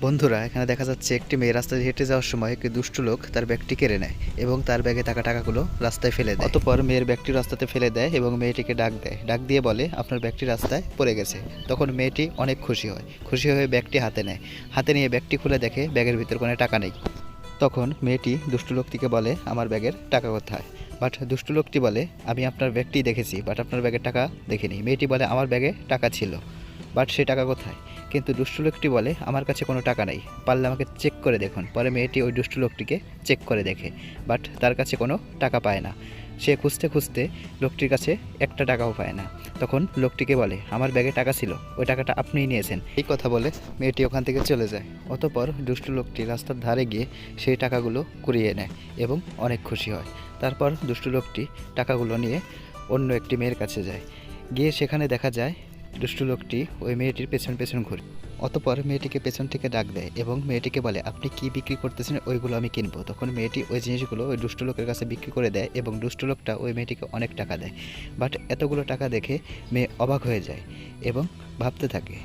বন্ধুরা, এখানে দেখা যাচ্ছে একটি মেয়ে রাস্তা দিয়ে হেঁটে যাওয়ার সময় একটি দুষ্টু লোক তার ব্যাগটি কেড়ে নেয় এবং তার ব্যাগে থাকা টাকাগুলো রাস্তায় ফেলে দেয়। অতঃপর মেয়ের ব্যাগটি রাস্তাতে ফেলে দেয় এবং মেয়েটিকে ডাক দেয়, ডাক দিয়ে বলে আপনার ব্যাগটি রাস্তায় পড়ে গেছে। তখন মেয়েটি অনেক খুশি হয়, খুশি হয়ে ব্যাগটি হাতে নেয়। হাতে নিয়ে ব্যাগটি খুলে দেখে ব্যাগের ভিতর কোনো টাকা নেই। তখন মেয়েটি দুষ্টু লোকটিকে বলে আমার ব্যাগের টাকা কোথায়। বাট দুষ্টু লোকটি বলে আমি আপনার ব্যাগটি দেখেছি, বাট আপনার ব্যাগের টাকা দেখিনি। মেয়েটি বলে আমার ব্যাগে টাকা ছিল, বাট সে টাকা কোথায়। কিন্তু দুষ্টু লোকটি বলে আমার কাছে কোনো টাকা নেই, পারলে আমাকে চেক করে দেখুন। পরে মেয়েটি ওই দুষ্টু লোকটিকে চেক করে দেখে, বাট তার কাছে কোনো টাকা পায় না। সে খুঁজতে খুঁজতে লোকটির কাছে একটা টাকাও পায় না। তখন লোকটিকে বলে আমার ব্যাগে টাকা ছিল, ওই টাকাটা আপনিই নিয়েছেন। এই কথা বলে মেয়েটি ওখান থেকে চলে যায়। অতঃপর দুষ্টু লোকটি রাস্তার ধারে গিয়ে সেই টাকাগুলো কুড়িয়ে নেয় এবং অনেক খুশি হয়। তারপর দুষ্টু লোকটি টাকাগুলো নিয়ে অন্য একটি মেয়ের কাছে যায়। গিয়ে সেখানে দেখা যায় দুষ্টু লোকটি ওই মেয়েটির পেছন পেছন ঘুরে। অতঃপর মেয়েটিকে পেছন থেকে ডাক দেয় এবং মেয়েটিকে বলে আপনি কি বিক্রি করতেছেন, ওইগুলো আমি কিনবো। তখন মেয়েটি ওই জিনিসগুলো ওই দুষ্টু লোকের কাছে বিক্রি করে দেয় এবং দুষ্টু লোকটা ওই মেয়েটিকে অনেক টাকা দেয়। বাট এতগুলো টাকা দেখে মেয়ে অবাক হয়ে যায় এবং ভাবতে থাকে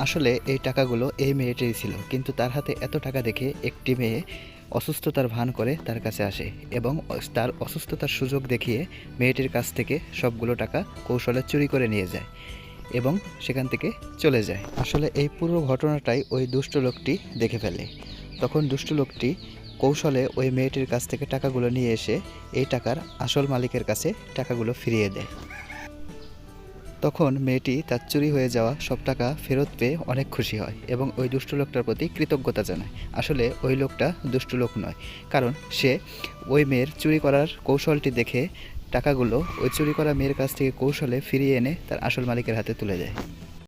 আসলে এই টাকাগুলো এই মেয়েটিরই ছিল। কিন্তু তার হাতে এত টাকা দেখে একটি মেয়ে অসুস্থতার ভান করে তার কাছে আসে এবং তার অসুস্থতার সুযোগ দেখিয়ে মেয়েটির কাছ থেকে সবগুলো টাকা কৌশলে চুরি করে নিয়ে যায় এবং সেখান থেকে চলে যায়। আসলে এই পুরো ঘটনাটাই ওই দুষ্ট লোকটি দেখে ফেলে। তখন দুষ্ট লোকটি কৌশলে ওই মেয়েটির কাছ থেকে টাকাগুলো নিয়ে এসে এই টাকার আসল মালিকের কাছে টাকাগুলো ফিরিয়ে দেয়। তখন মেয়েটি তার চুরি হয়ে যাওয়া সব টাকা ফেরত পেয়ে অনেক খুশি হয় এবং ওই দুষ্ট লোকটার প্রতি কৃতজ্ঞতা জানায়। আসলে ওই লোকটা দুষ্ট লোক নয়, কারণ সে ওই মেয়ের চুরি করার কৌশলটি দেখে টাকাগুলো ওই চুরি করা মেয়ের কাছ থেকে কৌশলে ফিরিয়ে এনে তার আসল মালিকের হাতে তুলে দেয়।